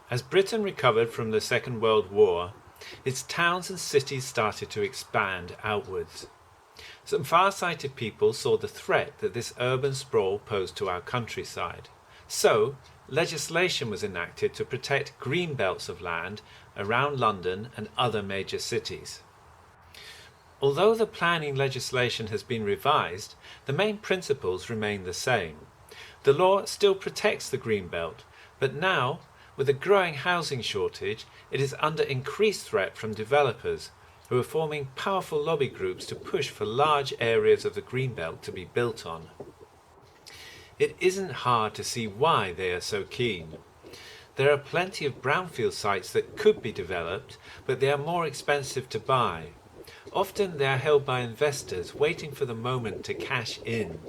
As Britain recovered from the Second World War, its towns and cities started to expand outwards. Some far-sighted people saw the threat that this urban sprawl posed to our countryside. So, legislation was enacted to protect green belts of land around London and other major cities. Although the planning legislation has been revised, the main principles remain the same. The law still protects the green belt, but now, with a growing housing shortage, it is under increased threat from developers who are forming powerful lobby groups to push for large areas of the green belt to be built on. It isn't hard to see why they are so keen. There are plenty of brownfield sites that could be developed, but they are more expensive to buy. Often they are held by investors waiting for the moment to cash in.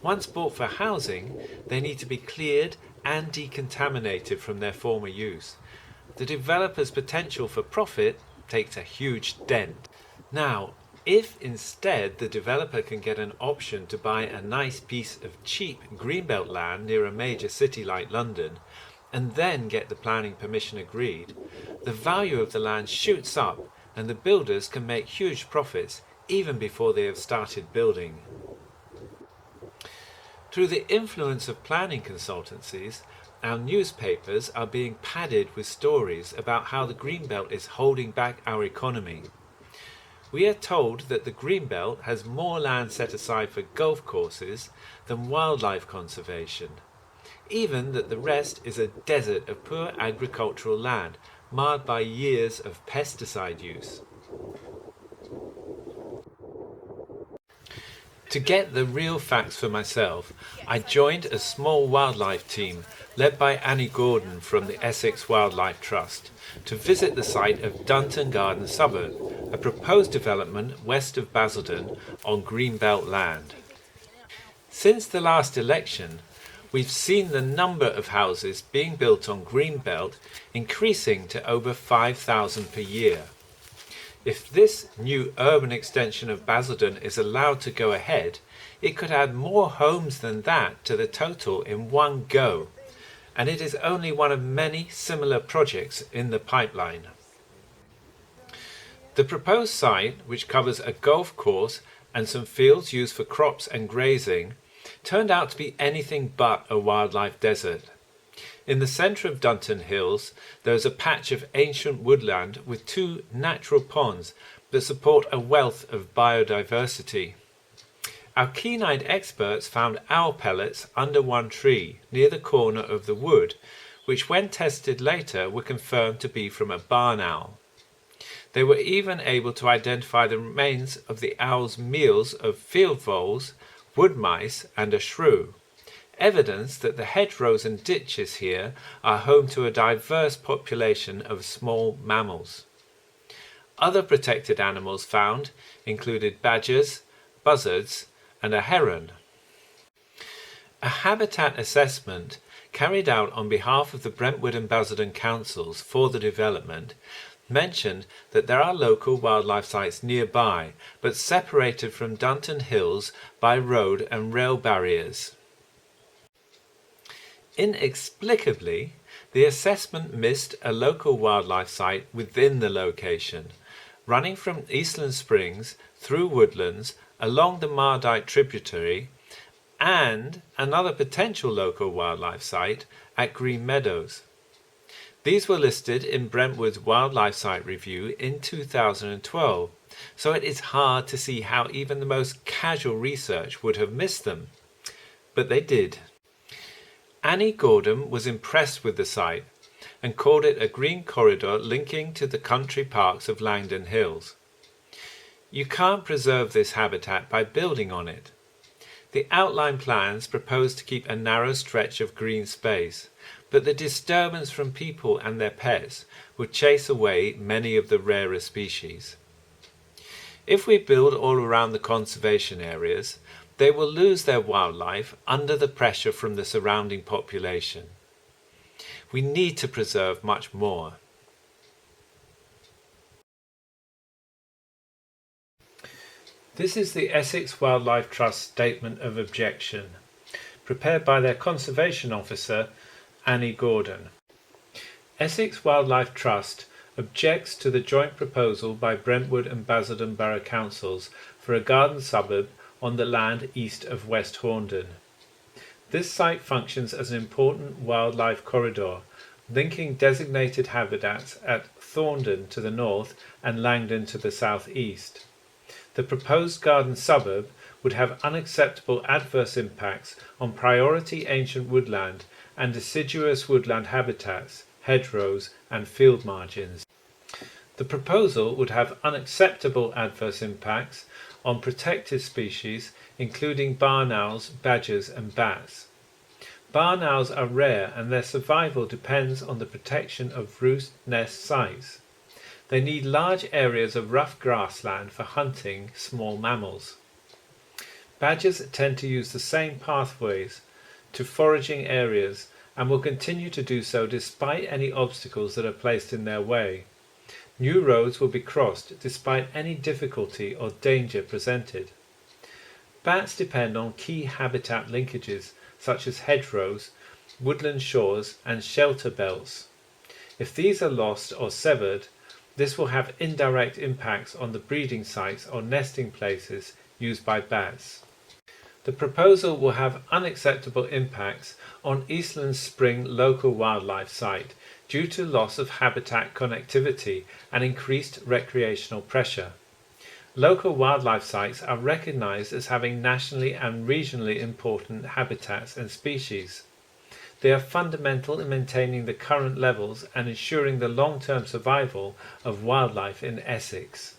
Once bought for housing, they need to be cleared and decontaminated from their former use. The developer's potential for profit takes a huge dent. Now, if instead the developer can get an option to buy a nice piece of cheap greenbelt land near a major city like London, and then get the planning permission agreed, the value of the land shoots up and the builders can make huge profits even before they have started building. Through the influence of planning consultancies, our newspapers are being padded with stories about how the Greenbelt is holding back our economy. We are told that the Greenbelt has more land set aside for golf courses than wildlife conservation, even that the rest is a desert of poor agricultural land, marred by years of pesticide use. To get the real facts for myself, I joined a small wildlife team led by Annie Gordon from the Essex Wildlife Trust to visit the site of Dunton Garden Suburb, a proposed development west of Basildon on Greenbelt land. Since the last election, we've seen the number of houses being built on Greenbelt increasing to over 5,000 per year. If this new urban extension of Basildon is allowed to go ahead, it could add more homes than that to the total in one go, and it is only one of many similar projects in the pipeline. The proposed site, which covers a golf course and some fields used for crops and grazing, turned out to be anything but a wildlife desert. In the centre of Dunton Hills, there is a patch of ancient woodland with two natural ponds that support a wealth of biodiversity. Our keen-eyed experts found owl pellets under one tree near the corner of the wood, which when tested later were confirmed to be from a barn owl. They were even able to identify the remains of the owl's meals of field voles, wood mice and a shrew, evidence that the hedgerows and ditches here are home to a diverse population of small mammals. Other protected animals found included badgers, buzzards and a heron. A habitat assessment carried out on behalf of the Brentwood and Basildon councils for the development mentioned that there are local wildlife sites nearby, but separated from Dunton Hills by road and rail barriers. Inexplicably, the assessment missed a local wildlife site within the location, running from Eastland Springs through woodlands along the Mardyke tributary, and another potential local wildlife site at Green Meadows. These were listed in Brentwood's Wildlife Site Review in 2012, so it is hard to see how even the most casual research would have missed them. But they did. Annie Gordon was impressed with the site and called it a green corridor linking to the country parks of Langdon Hills. You can't preserve this habitat by building on it. The outline plans propose to keep a narrow stretch of green space, but the disturbance from people and their pets would chase away many of the rarer species. If we build all around the conservation areas, they will lose their wildlife under the pressure from the surrounding population. We need to preserve much more. This is the Essex Wildlife Trust Statement of Objection, prepared by their Conservation Officer, Annie Gordon. Essex Wildlife Trust objects to the joint proposal by Brentwood and Basildon Borough Councils for a garden suburb on the land east of West Horndon. This site functions as an important wildlife corridor, linking designated habitats at Thorndon to the north and Langdon to the southeast. The proposed garden suburb would have unacceptable adverse impacts on priority ancient woodland and deciduous woodland habitats, hedgerows and field margins. The proposal would have unacceptable adverse impacts on protected species including barn owls, badgers and bats. Barn owls are rare and their survival depends on the protection of roost nest sites. They need large areas of rough grassland for hunting small mammals. Badgers tend to use the same pathways to foraging areas and will continue to do so despite any obstacles that are placed in their way. New roads will be crossed despite any difficulty or danger presented. Bats depend on key habitat linkages such as hedgerows, woodland shores and shelter belts. If these are lost or severed, this will have indirect impacts on the breeding sites or nesting places used by bats. The proposal will have unacceptable impacts on Eastland's Spring local wildlife site due to loss of habitat connectivity and increased recreational pressure. Local wildlife sites are recognised as having nationally and regionally important habitats and species. They are fundamental in maintaining the current levels and ensuring the long-term survival of wildlife in Essex.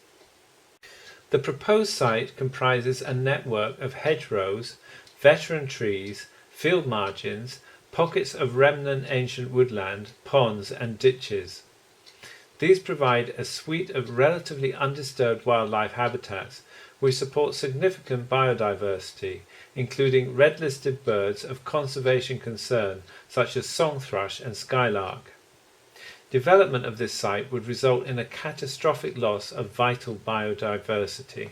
The proposed site comprises a network of hedgerows, veteran trees, field margins, pockets of remnant ancient woodland, ponds and ditches. These provide a suite of relatively undisturbed wildlife habitats which support significant biodiversity, including red-listed birds of conservation concern such as song thrush and skylark. Development of this site would result in a catastrophic loss of vital biodiversity.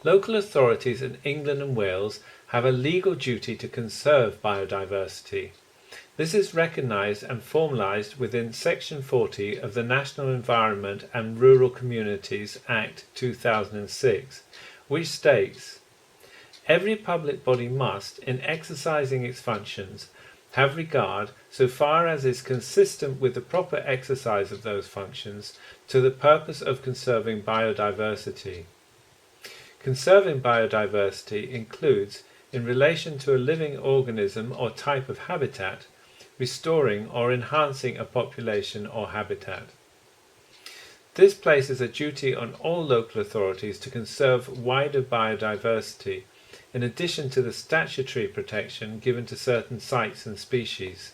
Local authorities in England and Wales have a legal duty to conserve biodiversity. This is recognised and formalised within Section 40 of the National Environment and Rural Communities Act 2006, which states, "Every public body must, in exercising its functions, have regard, so far as is consistent with the proper exercise of those functions, to the purpose of conserving biodiversity." Conserving biodiversity includes, in relation to a living organism or type of habitat, restoring or enhancing a population or habitat. This places a duty on all local authorities to conserve wider biodiversity, in addition to the statutory protection given to certain sites and species.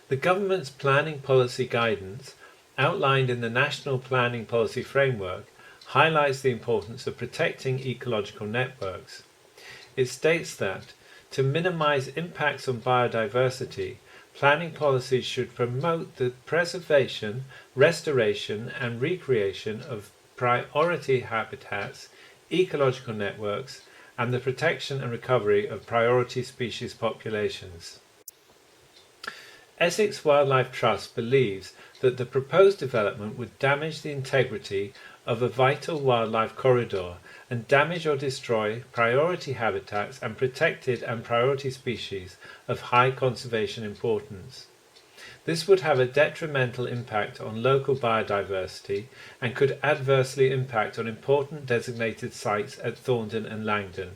The government's planning policy guidance, outlined in the National Planning Policy Framework, highlights the importance of protecting ecological networks. It states that, to minimise impacts on biodiversity, planning policies should promote the preservation, restoration and recreation of priority habitats, ecological networks and the protection and recovery of priority species populations. Essex Wildlife Trust believes that the proposed development would damage the integrity of a vital wildlife corridor and damage or destroy priority habitats and protected and priority species of high conservation importance. This would have a detrimental impact on local biodiversity and could adversely impact on important designated sites at Thorndon and Langdon.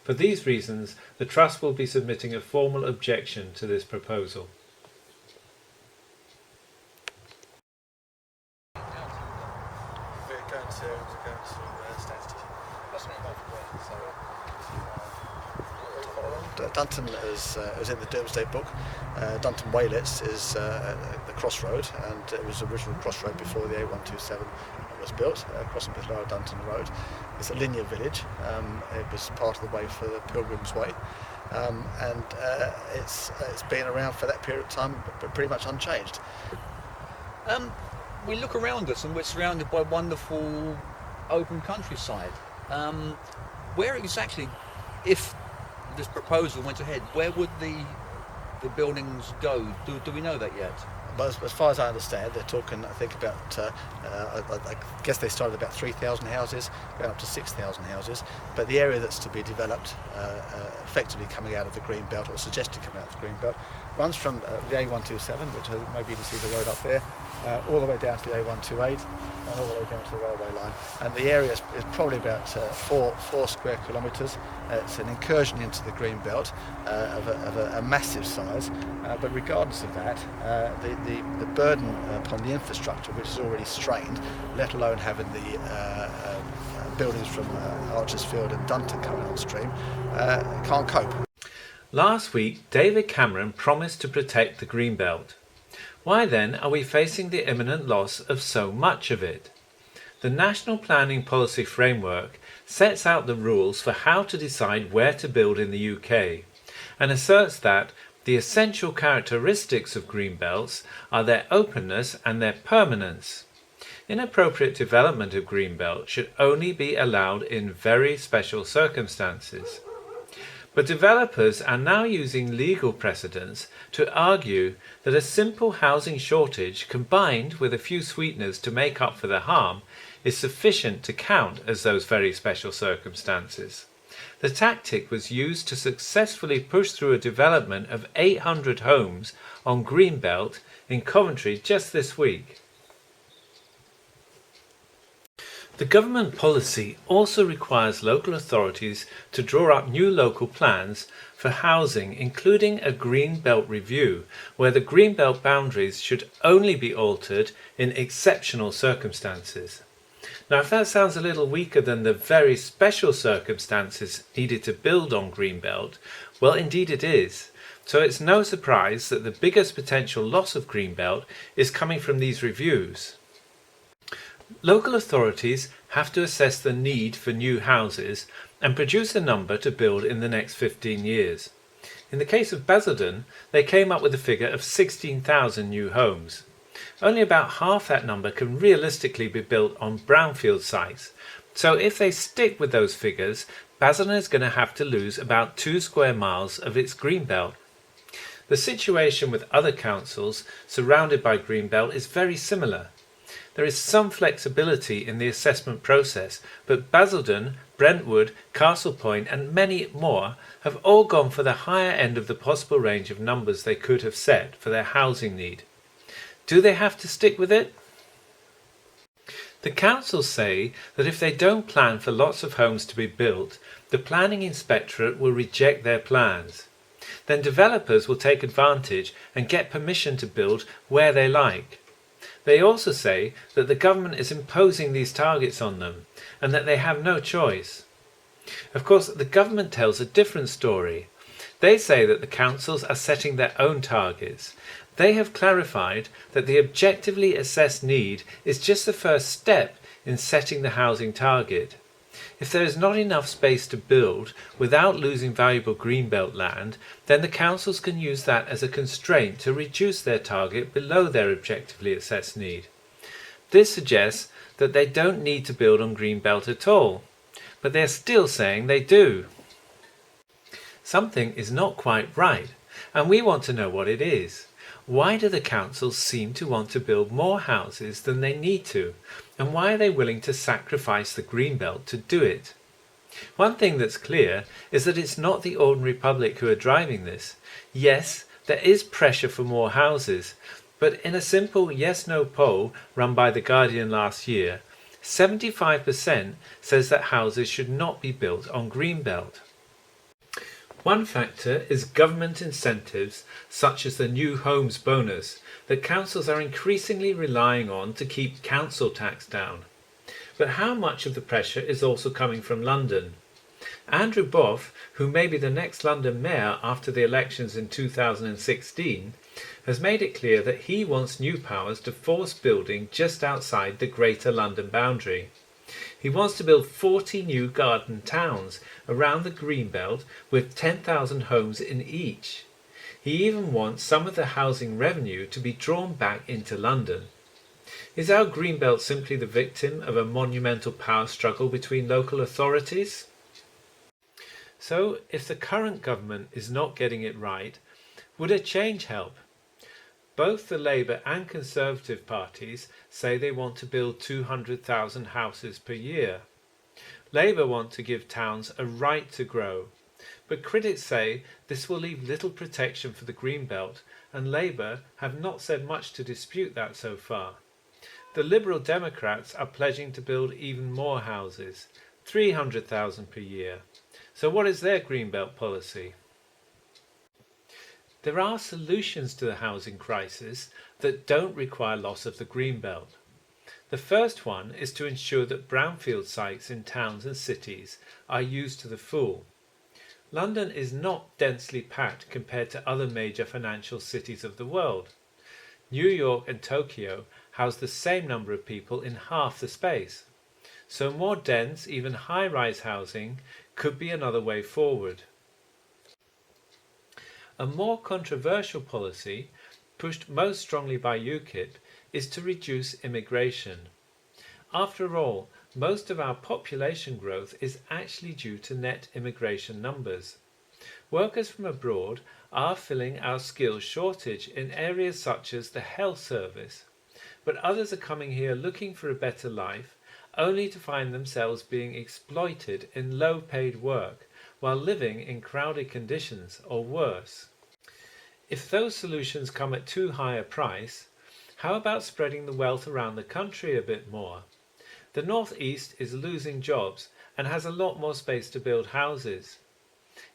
For these reasons, the Trust will be submitting a formal objection to this proposal. Dunton is in the Domesday Book. Dunton Waylets is the crossroad, and it was the original crossroad before the A127 was built, crossing the Lower Dunton Road. It's a linear village. It was part of the way for the Pilgrim's Way, and it's been around for that period of time, but pretty much unchanged. We look around us and we're surrounded by wonderful open countryside. Where exactly, if this proposal went ahead, where would the the buildings go? Do we know that yet? But as far as I understand, they're talking, I think, about, I guess they started about 3,000 houses, going up to 6,000 houses. But the area that's to be developed, effectively coming out of the green belt, or suggested coming out of the green belt, runs from the A127, which maybe you can see the road up there, all the way down to the A128, and all the way down to the railway line. And the area is probably about 4 square kilometres. It's an incursion into the green belt of a massive size. But regardless of that, the burden upon the infrastructure, which is already strained, let alone having the buildings from Archersfield and Dunton coming on stream, can't cope. Last week, David Cameron promised to protect the Greenbelt. Why then are we facing the imminent loss of so much of it? The National Planning Policy Framework sets out the rules for how to decide where to build in the UK, and asserts that the essential characteristics of greenbelts are their openness and their permanence. Inappropriate development of greenbelt should only be allowed in very special circumstances. But developers are now using legal precedents to argue that a simple housing shortage combined with a few sweeteners to make up for the harm is sufficient to count as those very special circumstances. The tactic was used to successfully push through a development of 800 homes on Greenbelt in Coventry just this week. The government policy also requires local authorities to draw up new local plans for housing, including a green belt review, where the green belt boundaries should only be altered in exceptional circumstances. Now, if that sounds a little weaker than the very special circumstances needed to build on Greenbelt, well, indeed it is. So it's no surprise that the biggest potential loss of Greenbelt is coming from these reviews. Local authorities have to assess the need for new houses and produce a number to build in the next 15 years. In the case of Basildon, they came up with a figure of 16,000 new homes. Only about half that number can realistically be built on brownfield sites. So if they stick with those figures, Basildon is going to have to lose about 2 square miles of its greenbelt. The situation with other councils surrounded by greenbelt is very similar. There is some flexibility in the assessment process, but Basildon, Brentwood, Castle Point and many more have all gone for the higher end of the possible range of numbers they could have set for their housing need. Do they have to stick with it? The councils say that if they don't plan for lots of homes to be built, the planning inspectorate will reject their plans. Then developers will take advantage and get permission to build where they like. They also say that the government is imposing these targets on them and that they have no choice. Of course, the government tells a different story. They say that the councils are setting their own targets. They have clarified that the objectively assessed need is just the first step in setting the housing target. If there is not enough space to build without losing valuable greenbelt land, then the councils can use that as a constraint to reduce their target below their objectively assessed need. This suggests that they don't need to build on greenbelt at all, but they're still saying they do. Something is not quite right, and we want to know what it is. Why do the councils seem to want to build more houses than they need to? And why are they willing to sacrifice the greenbelt to do it? One thing that's clear is that it's not the ordinary public who are driving this. Yes, there is pressure for more houses, but in a simple yes-no poll run by The Guardian last year, 75% says that houses should not be built on greenbelt. One factor is government incentives such as the new homes bonus that councils are increasingly relying on to keep council tax down. But how much of the pressure is also coming from London? Andrew Boff, who may be the next London mayor after the elections in 2016, has made it clear that he wants new powers to force building just outside the Greater London boundary. He wants to build 40 new garden towns around the Greenbelt with 10,000 homes in each. He even wants some of the housing revenue to be drawn back into London. Is our Greenbelt simply the victim of a monumental power struggle between local authorities? So, if the current government is not getting it right, Would a change help? Both the Labour and Conservative parties say they want to build 200,000 houses per year. Labour want to give towns a right to grow, but critics say this will leave little protection for the Greenbelt, and Labour have not said much to dispute that so far. The Liberal Democrats are pledging to build even more houses, 300,000 per year. So what is their Greenbelt policy? There are solutions to the housing crisis that don't require loss of the Greenbelt. The first one is to ensure that brownfield sites in towns and cities are used to the full. London is not densely packed compared to other major financial cities of the world. New York and Tokyo house the same number of people in half the space. So more dense, even high-rise housing could be another way forward. A more controversial policy, pushed most strongly by UKIP, is to reduce immigration. After all, most of our population growth is actually due to net immigration numbers. Workers from abroad are filling our skills shortage in areas such as the health service, but others are coming here looking for a better life, only to find themselves being exploited in low-paid work while living in crowded conditions or worse. If those solutions come at too high a price, how about spreading the wealth around the country a bit more? The North East is losing jobs and has a lot more space to build houses.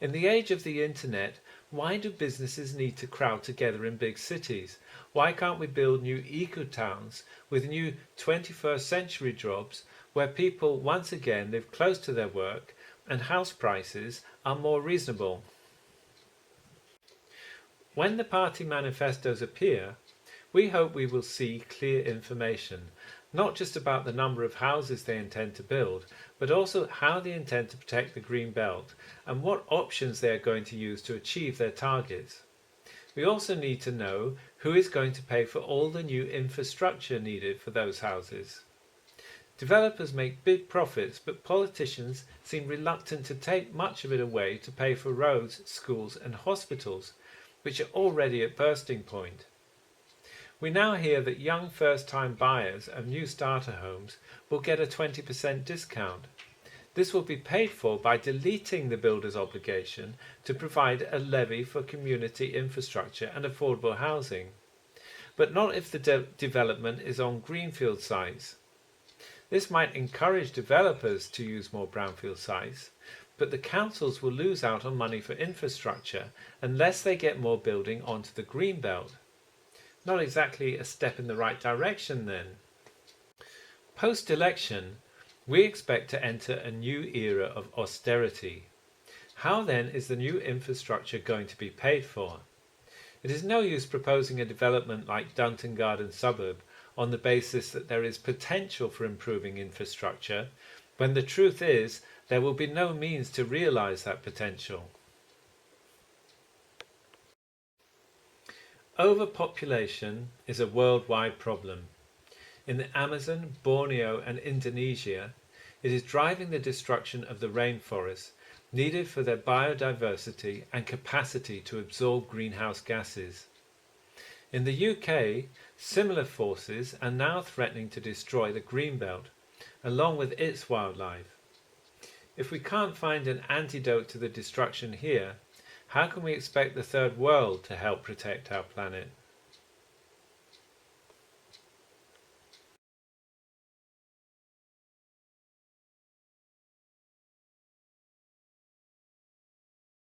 In the age of the internet, why do businesses need to crowd together in big cities? Why can't we build new eco-towns with new 21st century jobs where people once again live close to their work and house prices are more reasonable? When the party manifestos appear, we hope we will see clear information, not just about the number of houses they intend to build, but also how they intend to protect the Green Belt and what options they are going to use to achieve their targets. We also need to know who is going to pay for all the new infrastructure needed for those houses. Developers make big profits, but politicians seem reluctant to take much of it away to pay for roads, schools and hospitals, which are already at bursting point. We now hear that young first-time buyers of new starter homes will get a 20% discount. This will be paid for by deleting the builder's obligation to provide a levy for community infrastructure and affordable housing, but not if the development is on greenfield sites. This might encourage developers to use more brownfield sites, but the councils will lose out on money for infrastructure unless they get more building onto the green belt. Not exactly a step in the right direction then. Post-election, we expect to enter a new era of austerity. How then is the new infrastructure going to be paid for? It is no use proposing a development like Dunton Suburb on the basis that there is potential for improving infrastructure, when the truth is there will be no means to realise that potential. Overpopulation is a worldwide problem. In the Amazon, Borneo and Indonesia, it is driving the destruction of the rainforests needed for their biodiversity and capacity to absorb greenhouse gases. In the UK, similar forces are now threatening to destroy the Greenbelt, along with its wildlife. If we can't find an antidote to the destruction here, how can we expect the Third World to help protect our planet?